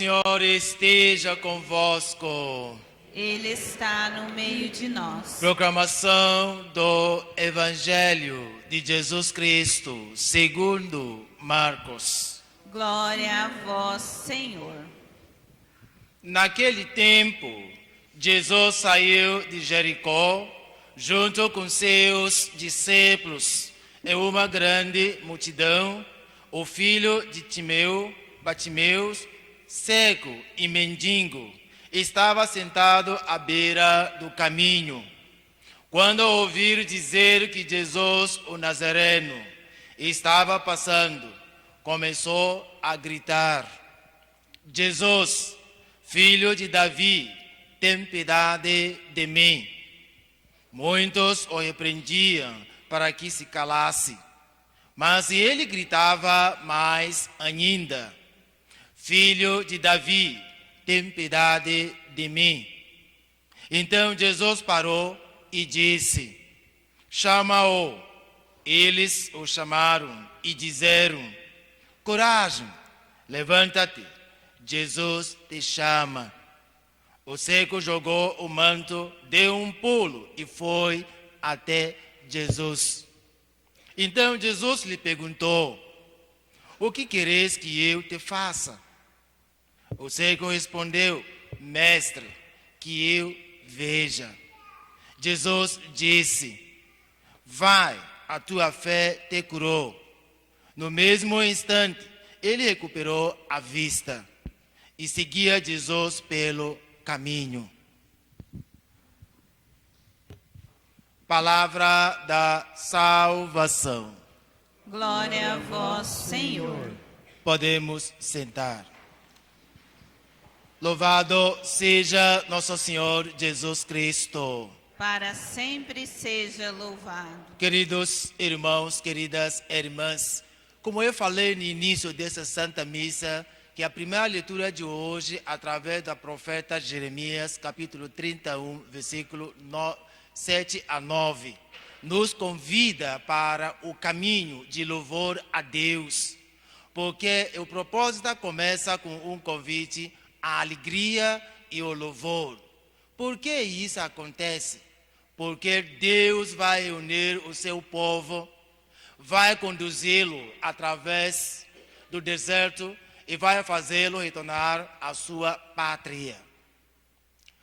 Senhor esteja convosco. Ele está no meio de nós. Proclamação do Evangelho de Jesus Cristo, segundo Marcos. Glória a vós, Senhor. Naquele tempo, Jesus saiu de Jericó, junto com seus discípulos, e uma grande multidão. O filho de Batimeu, cego e mendigo, estava sentado à beira do caminho. Quando ouviram dizer que Jesus, o Nazareno, estava passando, começou a gritar: Jesus, filho de Davi, tem piedade de mim. Muitos o repreendiam para que se calasse, mas ele gritava mais ainda: Filho de Davi, tem piedade de mim. Então Jesus parou e disse: Chama-o. Eles o chamaram e disseram: Coragem, levanta-te, Jesus te chama. O cego jogou o manto, deu um pulo e foi até Jesus. Então Jesus lhe perguntou: O que queres que eu te faça? O cego respondeu: Mestre, que eu veja. Jesus disse: Vai, a tua fé te curou. No mesmo instante, ele recuperou a vista e seguia Jesus pelo caminho. Palavra da salvação. Glória a vós, Senhor. Podemos sentar. Louvado seja nosso Senhor Jesus Cristo. Para sempre seja louvado. Queridos irmãos, queridas irmãs, como eu falei no início dessa Santa Missa, que a primeira leitura de hoje, através do profeta Jeremias, capítulo 31, versículo 7 a 9, nos convida para o caminho de louvor a Deus, porque o propósito começa com um convite à alegria e ao louvor. Por que isso acontece? Porque Deus vai unir o seu povo, vai conduzi-lo através do deserto e vai fazê-lo retornar à sua pátria.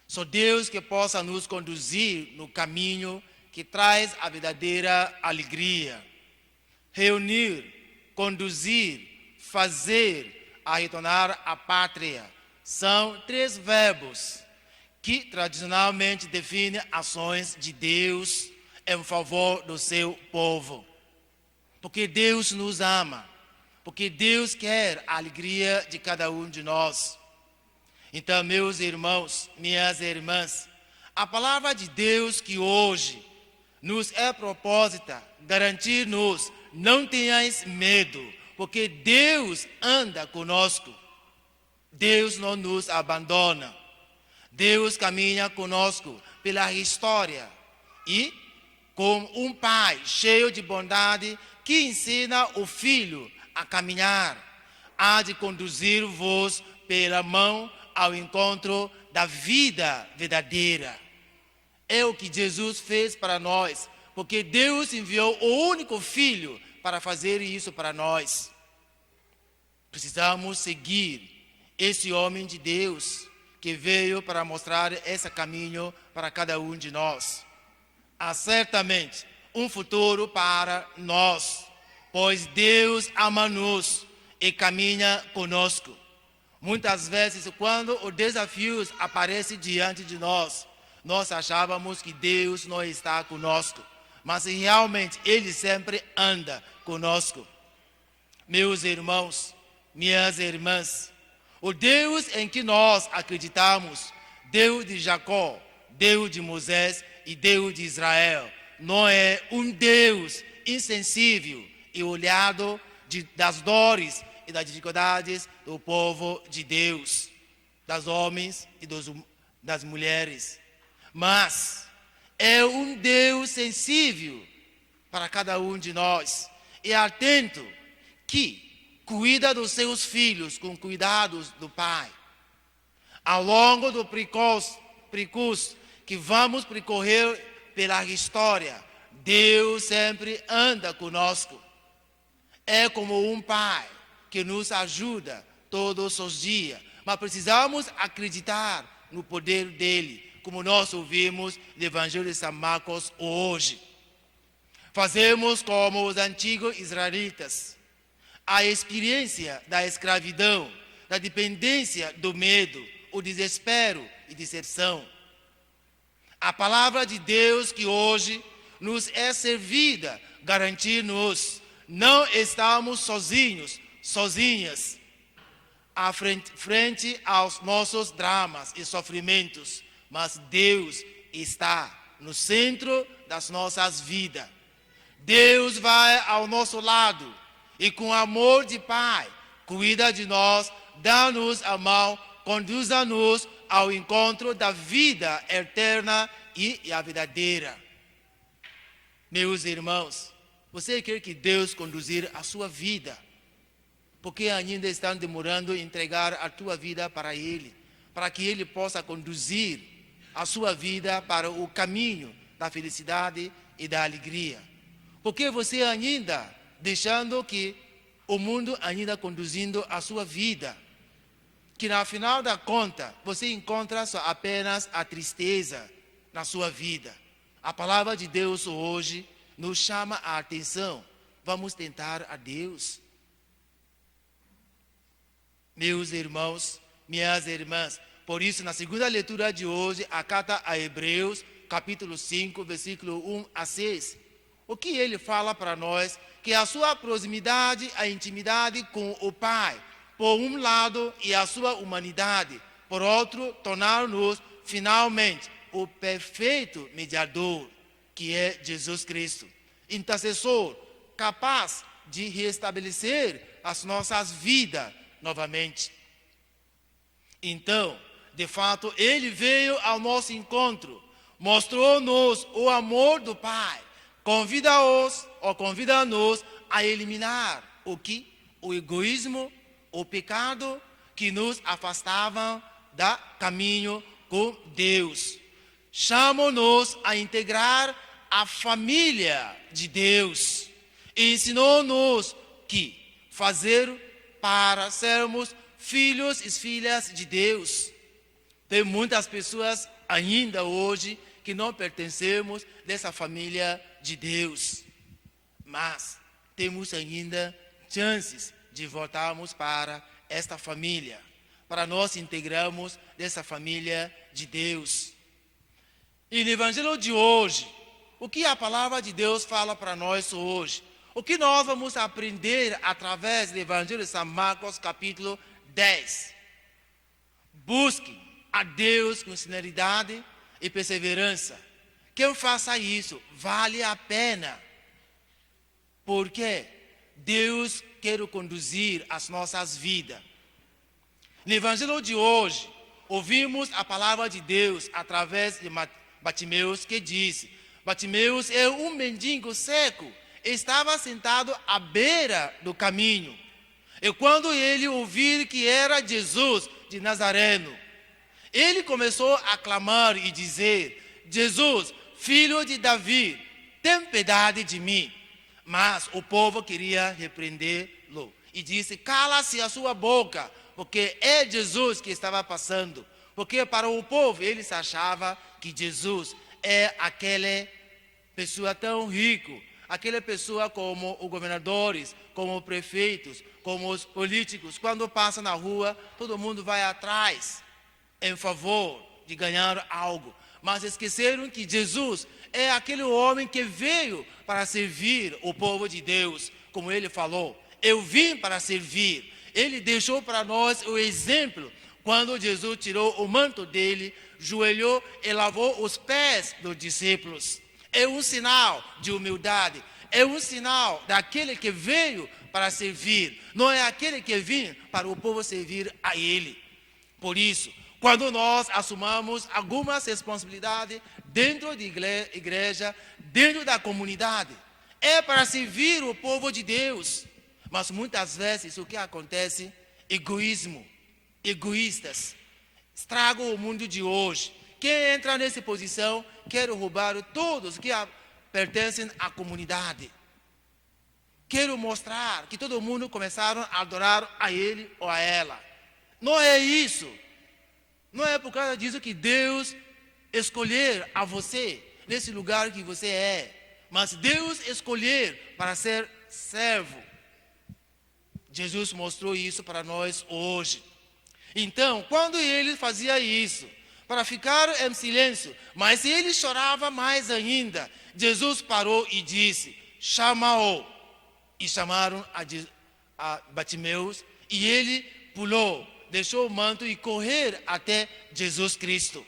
Só Deus que possa nos conduzir no caminho que traz a verdadeira alegria. Reunir, conduzir, fazer a retornar à pátria são três verbos que tradicionalmente definem ações de Deus em favor do seu povo. Porque Deus nos ama, porque Deus quer a alegria de cada um de nós. Então, meus irmãos, minhas irmãs, a palavra de Deus que hoje nos é proposta garantir-nos: não tenhais medo, porque Deus anda conosco. Deus não nos abandona. Deus caminha conosco pela história e, como um pai cheio de bondade que ensina o filho a caminhar, há de conduzir-vos pela mão ao encontro da vida verdadeira. É o que Jesus fez para nós, porque Deus enviou o único Filho para fazer isso para nós. Precisamos seguir esse homem de Deus que veio para mostrar esse caminho para cada um de nós. Há certamente um futuro para nós, pois Deus ama-nos e caminha conosco. Muitas vezes, quando os desafios aparecem diante de nós, nós achávamos que Deus não está conosco, mas realmente Ele sempre anda conosco. Meus irmãos, minhas irmãs, o Deus em que nós acreditamos, Deus de Jacó, Deus de Moisés e Deus de Israel, não é um Deus insensível e olhado das dores e das dificuldades do povo de Deus, das homens e das mulheres. Mas é um Deus sensível para cada um de nós e atento, que cuida dos seus filhos com cuidados do Pai. Ao longo do percurso que vamos percorrer pela história, Deus sempre anda conosco. É como um pai que nos ajuda todos os dias, mas precisamos acreditar no poder dele, como nós ouvimos no Evangelho de São Marcos hoje. Fazemos como os antigos israelitas. A experiência da escravidão, da dependência do medo, o desespero e decepção. A palavra de Deus que hoje nos é servida garantir-nos não estamos sozinhos, sozinhas, frente aos nossos dramas e sofrimentos, mas Deus está no centro das nossas vidas. Deus vai ao nosso lado e com amor de Pai cuida de nós, dá-nos a mão, conduza-nos ao encontro da vida eterna e a verdadeira. Meus irmãos, você quer que Deus conduzir a sua vida? Porque ainda estão demorando em entregar a tua vida para Ele, para que Ele possa conduzir a sua vida para o caminho da felicidade e da alegria. Porque você ainda deixando que o mundo ainda conduzindo a sua vida, que no final da conta você encontra só apenas a tristeza na sua vida. A palavra de Deus hoje nos chama a atenção. Vamos tentar a Deus. Meus irmãos, minhas irmãs, por isso na segunda leitura de hoje, a carta a Hebreus, capítulo 5, versículo 1 a 6, o que ele fala para nós? Que a sua proximidade, a intimidade com o Pai, por um lado, e a sua humanidade, por outro, tornar-nos finalmente o perfeito mediador, que é Jesus Cristo, intercessor, capaz de restabelecer as nossas vidas novamente. Então, de fato, ele veio ao nosso encontro, mostrou-nos o amor do Pai, convida-nos a eliminar o egoísmo, o pecado que nos afastavam do caminho com Deus. Chama-nos a integrar a família de Deus. Ensinou-nos que fazer para sermos filhos e filhas de Deus. Tem muitas pessoas ainda hoje que não pertencemos dessa família de Deus. Mas temos ainda chances de voltarmos para esta família, para nós integrarmos dessa família de Deus. E no Evangelho de hoje, o que a palavra de Deus fala para nós hoje? O que nós vamos aprender através do Evangelho de São Marcos, capítulo 10? Busque a Deus com sinceridade e perseverança. Quem faça isso, vale a pena. Porque Deus quer conduzir as nossas vidas. No Evangelho de hoje, ouvimos a palavra de Deus através de Bartimeus, que disse: Bartimeus é um mendigo seco, estava sentado à beira do caminho. E quando ele ouviu que era Jesus de Nazareno, ele começou a clamar e dizer: Jesus, filho de Davi, tem piedade de mim. Mas o povo queria repreendê-lo e disse: cala-se a sua boca, porque é Jesus que estava passando. Porque para o povo eles achavam que Jesus é aquela pessoa tão rica, aquela pessoa como os governadores, como os prefeitos, como os políticos. Quando passa na rua, todo mundo vai atrás em favor de ganhar algo. Mas esqueceram que Jesus é aquele homem que veio para servir o povo de Deus. Como ele falou: eu vim para servir. Ele deixou para nós o exemplo. Quando Jesus tirou o manto dele, joelhou e lavou os pés dos discípulos. É um sinal de humildade. É um sinal daquele que veio para servir. Não é aquele que veio para o povo servir a ele. Por isso, quando nós assumamos algumas responsabilidades dentro da igreja, dentro da comunidade, é para servir o povo de Deus. Mas muitas vezes o que acontece? Egoísmo, egoístas. estragam o mundo de hoje. Quem entra nessa posição quer roubar todos que pertencem à comunidade. Quero mostrar que todo mundo começaram a adorar a ele ou a ela. Não é isso. Não é por causa disso que Deus escolher a você nesse lugar que você é. Mas Deus escolher para ser servo. Jesus mostrou isso para nós hoje. Então, quando ele fazia isso, para ficar em silêncio, mas ele chorava mais ainda, Jesus parou e disse, chama-o. E chamaram a Bartimeus, e ele pulou, deixou o manto e correu até Jesus Cristo.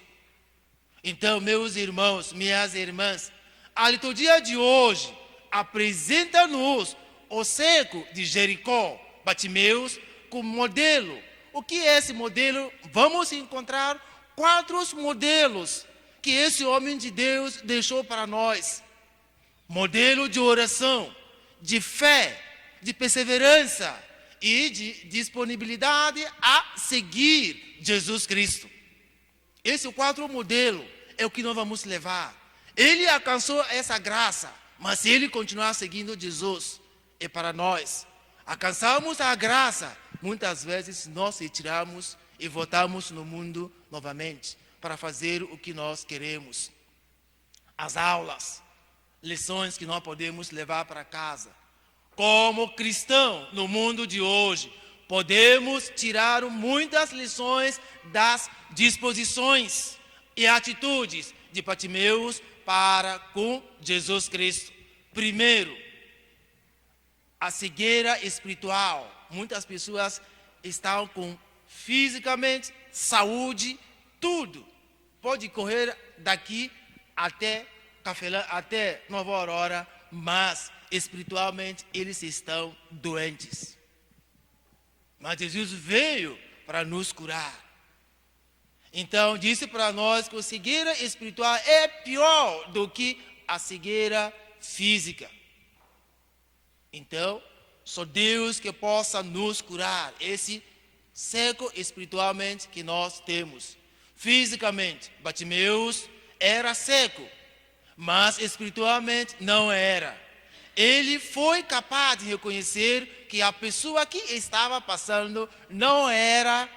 Então, meus irmãos, minhas irmãs, a liturgia de hoje apresenta-nos o cego de Jericó, Bartimeus, como modelo. O que é esse modelo? Vamos encontrar 4 modelos que esse homem de Deus deixou para nós. Modelo de oração, de fé, de perseverança e de disponibilidade a seguir Jesus Cristo. Esse 4 modelo é o que nós vamos levar. Ele alcançou essa graça, mas se ele continuar seguindo Jesus, é para nós. Alcançamos a graça, muitas vezes nós retiramos e voltamos no mundo novamente para fazer o que nós queremos. As aulas, lições que nós podemos levar para casa. Como cristão no mundo de hoje, podemos tirar muitas lições das disposições e atitudes de Bartimeus para com Jesus Cristo. Primeiro, a cegueira espiritual. Muitas pessoas estão com fisicamente, saúde, tudo. Pode correr daqui até Cafelã, até Nova Aurora, mas espiritualmente eles estão doentes. Mas Jesus veio para nos curar. Então disse para nós que a cegueira espiritual é pior do que a cegueira física. Então, só Deus que possa nos curar esse cego espiritualmente que nós temos. Fisicamente, Bartimeus era cego, mas espiritualmente não era. Ele foi capaz de reconhecer que a pessoa que estava passando não era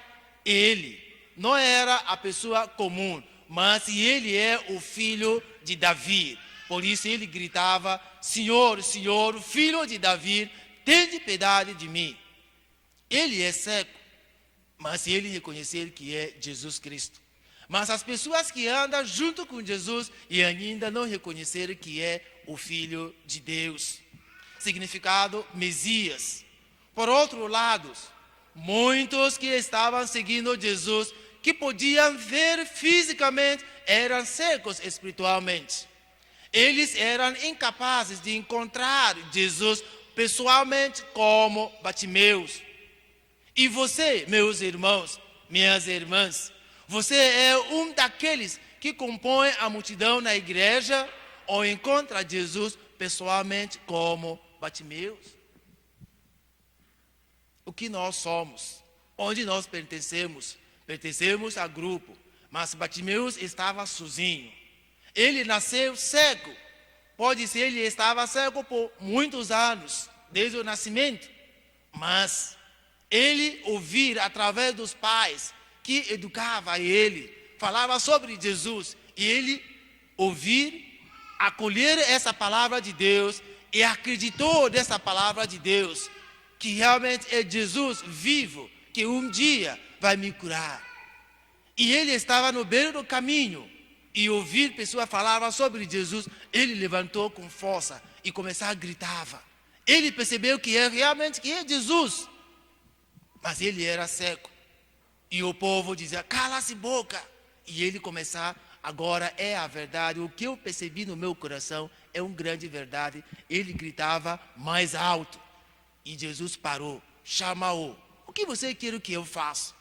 ele, não era a pessoa comum, mas ele é o filho de Davi. Por isso ele gritava, Senhor, Senhor, filho de Davi, tende piedade de mim. Ele é cego, mas ele reconhecer que é Jesus Cristo. Mas as pessoas que andam junto com Jesus e ainda não reconheceram que é o Filho de Deus. Significado, Messias. Por outro lado, muitos que estavam seguindo Jesus, que podiam ver fisicamente, eram cegos espiritualmente. Eles eram incapazes de encontrar Jesus pessoalmente como Bartimeus. E você, meus irmãos, minhas irmãs, você é um daqueles que compõe a multidão na igreja ou encontra Jesus pessoalmente como Bartimeus? O que nós somos? Onde nós pertencemos? Pertencemos a grupo, mas Bartimeus estava sozinho. Ele nasceu cego. Pode ser ele estava cego por muitos anos, desde o nascimento. Mas ele ouvir através dos pais que educava ele, falava sobre Jesus, e ele ouvir, acolher essa palavra de Deus e acreditou nessa palavra de Deus, que realmente é Jesus vivo, que um dia vai me curar. E ele estava no beiro do caminho, e ouvir pessoas falar sobre Jesus, ele levantou com força e começou a gritar. Ele percebeu que é realmente que é Jesus, mas ele era cego. E o povo dizia, cala-se boca. E ele começar, agora é a verdade. O que eu percebi no meu coração é uma grande verdade. Ele gritava mais alto. E Jesus parou, chama-o. O que você quer que eu faça?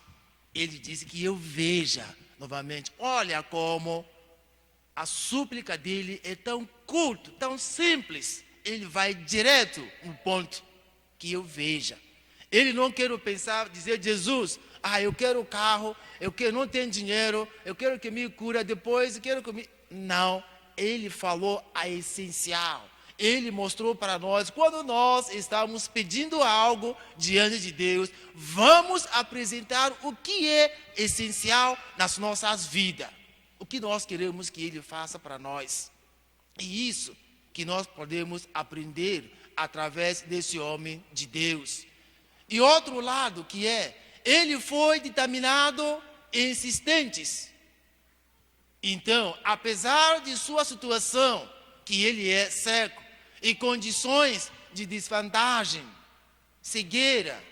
Ele disse que eu veja novamente. Olha como a súplica dele é tão curta, tão simples. Ele vai direto no ponto, que eu veja. Ele não quer pensar, dizer, Jesus, eu quero carro, não tenho dinheiro, eu quero que me cura, depois quero que me... Não, ele falou a essencial. Ele mostrou para nós, quando nós estamos pedindo algo diante de Deus, vamos apresentar o que é essencial nas nossas vidas. O que nós queremos que Ele faça para nós. E isso que nós podemos aprender através desse homem de Deus. E outro lado que ele foi determinado e insistente. Então, apesar de sua situação, que ele é cego, e condições de desvantagem, cegueira,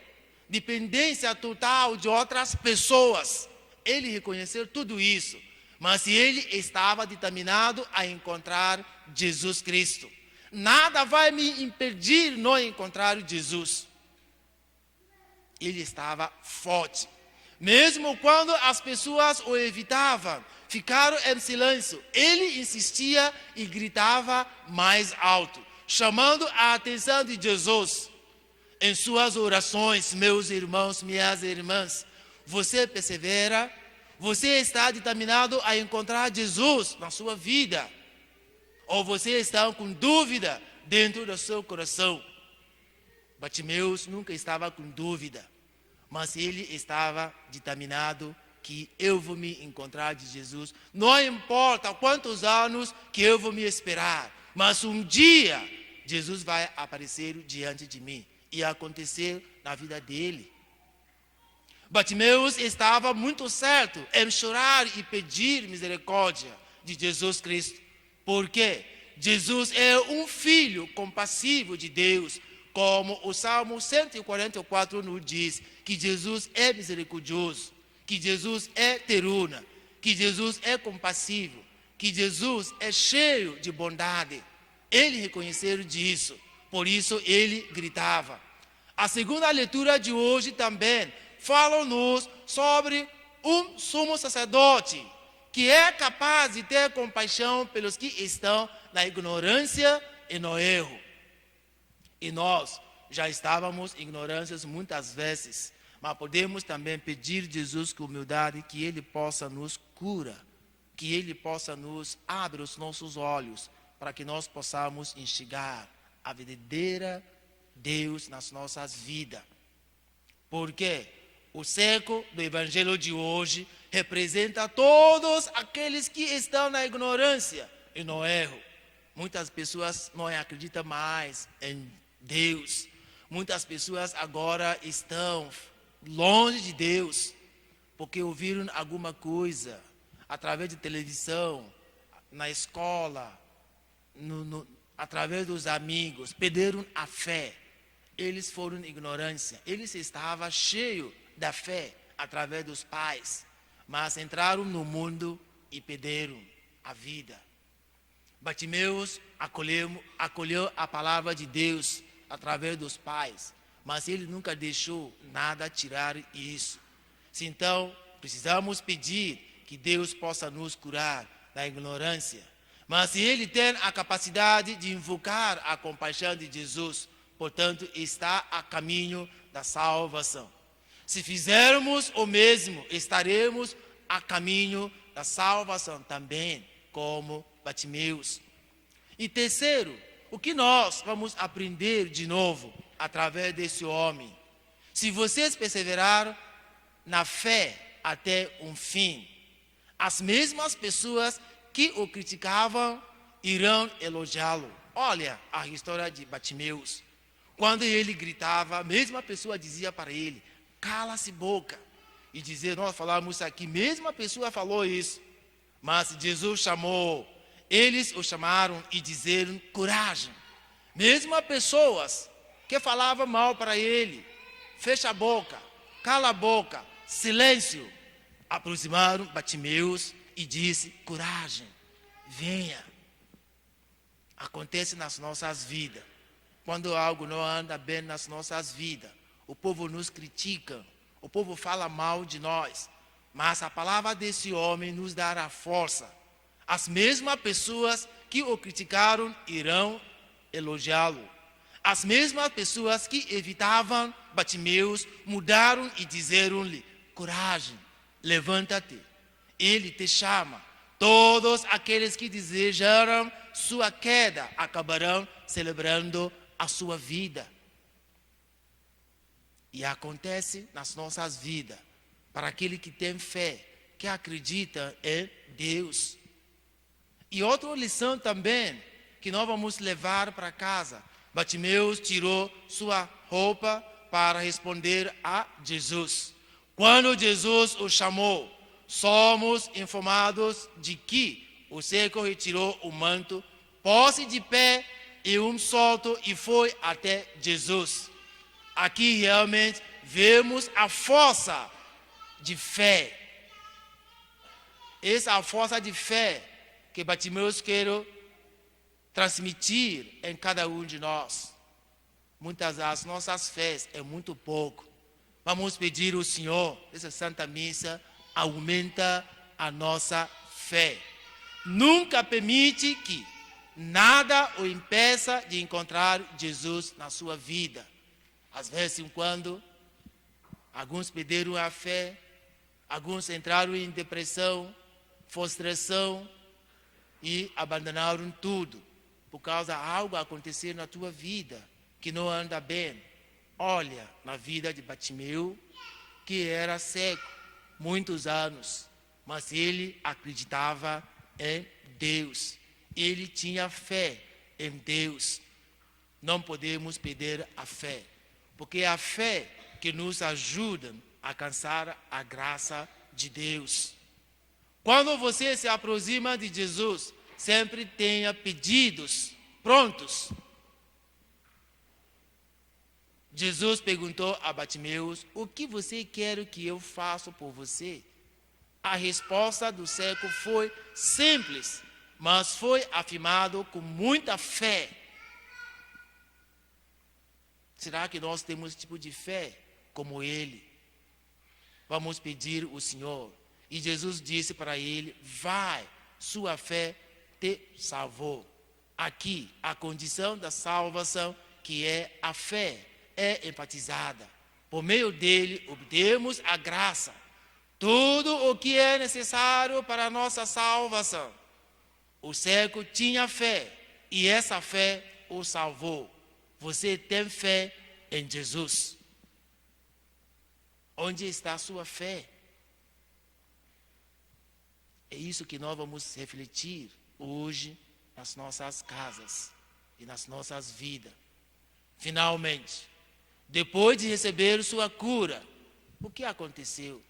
dependência total de outras pessoas, ele reconheceu tudo isso, mas ele estava determinado a encontrar Jesus Cristo. Nada vai me impedir de não encontrar Jesus. Ele estava forte. Mesmo quando as pessoas o evitavam, ficaram em silêncio, ele insistia e gritava mais alto, chamando a atenção de Jesus. Em suas orações, meus irmãos, minhas irmãs, você persevera, você está determinado a encontrar Jesus na sua vida, ou você está com dúvida dentro do seu coração. Bartimeus nunca estava com dúvida, mas ele estava determinado que eu vou me encontrar de Jesus. Não importa quantos anos que eu vou me esperar, mas um dia Jesus vai aparecer diante de mim e acontecer na vida dele. Bartimeus estava muito certo em chorar e pedir misericórdia de Jesus Cristo, porque Jesus é um filho compassivo de Deus, como o Salmo 144 nos diz, que Jesus é misericordioso, que Jesus é teruna, que Jesus é compassivo, que Jesus é cheio de bondade. Ele reconheceu disso, por isso ele gritava. A segunda leitura de hoje também fala-nos sobre um sumo sacerdote que é capaz de ter compaixão pelos que estão na ignorância e no erro. E nós já estávamos em ignorâncias muitas vezes, mas podemos também pedir a Jesus com humildade que Ele possa nos curar, que Ele possa nos abrir os nossos olhos, para que nós possamos enxergar a verdadeira Deus nas nossas vidas. Porque o cego do Evangelho de hoje representa todos aqueles que estão na ignorância e no erro. Muitas pessoas não acreditam mais em Deus. Muitas pessoas agora estão longe de Deus, porque ouviram alguma coisa através de televisão, na escola, através dos amigos, perderam a fé. Eles foram ignorância. Eles estavam cheios da fé através dos pais, mas entraram no mundo e perderam a vida. Bartimeus acolheu a palavra de Deus através dos pais, mas ele nunca deixou nada tirar isso. Então, precisamos pedir que Deus possa nos curar da ignorância. Mas se ele tem a capacidade de invocar a compaixão de Jesus, portanto, está a caminho da salvação. Se fizermos o mesmo, estaremos a caminho da salvação também, como Bartimeus. E terceiro, o que nós vamos aprender de novo através desse homem? Se vocês perseveraram na fé até um fim, as mesmas pessoas que o criticavam irão elogiá-lo. Olha a história de Bartimeus. Quando ele gritava, a mesma pessoa dizia para ele: cala-se boca. E dizer, nós falamos aqui, mesma pessoa falou isso. Mas Jesus chamou, eles o chamaram e disseram: coragem. Mesmo pessoas que falavam mal para ele, fecha a boca, cala a boca, silêncio, aproximaram Bartimeus e disse: coragem, venha. Acontece nas nossas vidas. Quando algo não anda bem nas nossas vidas, o povo nos critica, o povo fala mal de nós, mas a palavra desse homem nos dará força. As mesmas pessoas que o criticaram irão elogiá-lo. As mesmas pessoas que evitavam Bartimeus mudaram e disseram-lhe: coragem, levanta-te. Ele te chama. Todos aqueles que desejaram sua queda acabarão celebrando a sua vida. E acontece nas nossas vidas, para aquele que tem fé, que acredita em Deus. E outra lição também, que nós vamos levar para casa. Bartimeus tirou sua roupa para responder a Jesus. Quando Jesus o chamou, somos informados de que o cego retirou o manto, pôs-se de pé e um salto e foi até Jesus. Aqui realmente vemos a força de fé. Essa é a força de fé que Bartimeus quer transmitir em cada um de nós. Muitas das nossas fés é muito pouco. Vamos pedir ao Senhor, essa Santa Missa, aumenta a nossa fé. Nunca permite que nada o impeça de encontrar Jesus na sua vida. Às vezes, quando alguns perderam a fé, alguns entraram em depressão, frustração e abandonaram tudo por causa de algo acontecer na tua vida que não anda bem. Olha na vida de Bartimeu, que era cego muitos anos, mas ele acreditava em Deus. Ele tinha fé em Deus. Não podemos perder a fé, porque é a fé que nos ajuda a alcançar a graça de Deus. Quando você se aproxima de Jesus, sempre tenha pedidos prontos. Jesus perguntou a Bartimeus: o que você quer que eu faça por você? A resposta do cego foi simples, mas foi afirmado com muita fé. Será que nós temos esse tipo de fé como ele? Vamos pedir ao Senhor. E Jesus disse para ele: vai, sua fé te salvou. Aqui, a condição da salvação, que é a fé, é enfatizada. Por meio dele, obtemos a graça. Tudo o que é necessário para a nossa salvação. O cego tinha fé e essa fé o salvou. Você tem fé em Jesus? Onde está a sua fé? É isso que nós vamos refletir hoje nas nossas casas e nas nossas vidas. Finalmente, depois de receber sua cura, o que aconteceu?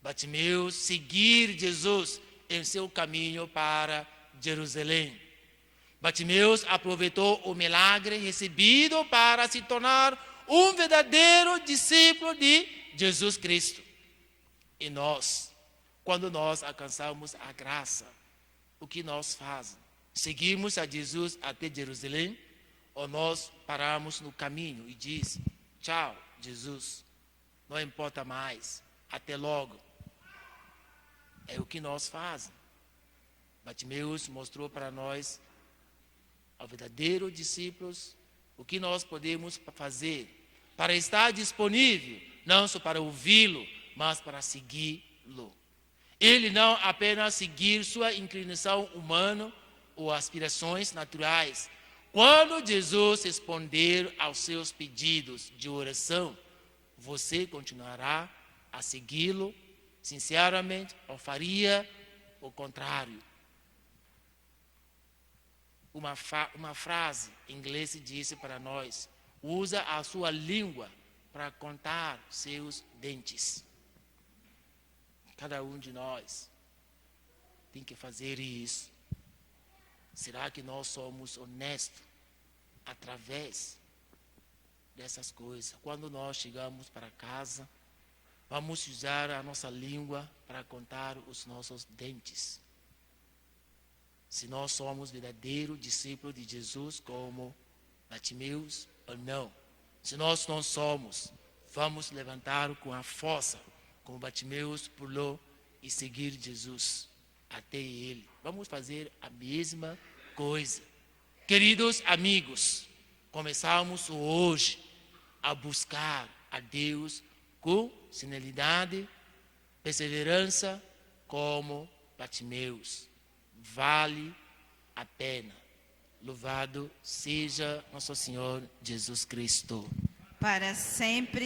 Bartimeus seguir Jesus em seu caminho para Jerusalém. Bartimeus aproveitou o milagre recebido para se tornar um verdadeiro discípulo de Jesus Cristo. E nós, quando nós alcançamos a graça, o que nós fazemos? Seguimos a Jesus até Jerusalém ou nós paramos no caminho e diz: tchau, Jesus, não importa mais, até logo. É o que nós fazemos. Bartimeus mostrou para nós, ao verdadeiro discípulos, o que nós podemos fazer para estar disponível, não só para ouvi-lo, mas para segui-lo. Ele não apenas seguir sua inclinação humana ou aspirações naturais. Quando Jesus responder aos seus pedidos de oração, você continuará a segui-lo sinceramente ou faria o contrário? Uma frase em inglês disse para nós: usa a sua língua para contar seus dentes. Cada um de nós tem que fazer isso. Será que nós somos honestos através dessas coisas? Quando nós chegamos para casa, vamos usar a nossa língua para contar os nossos dentes. Se nós somos verdadeiros discípulos de Jesus, como Bartimeus, ou não. Se nós não somos, vamos levantar com a força, como Bartimeus pulou e seguir Jesus até ele. Vamos fazer a mesma coisa. Queridos amigos, começamos hoje a buscar a Deus com sinceridade perseverança como Bartimeus. Vale a pena. Louvado seja nosso Senhor Jesus Cristo. Para sempre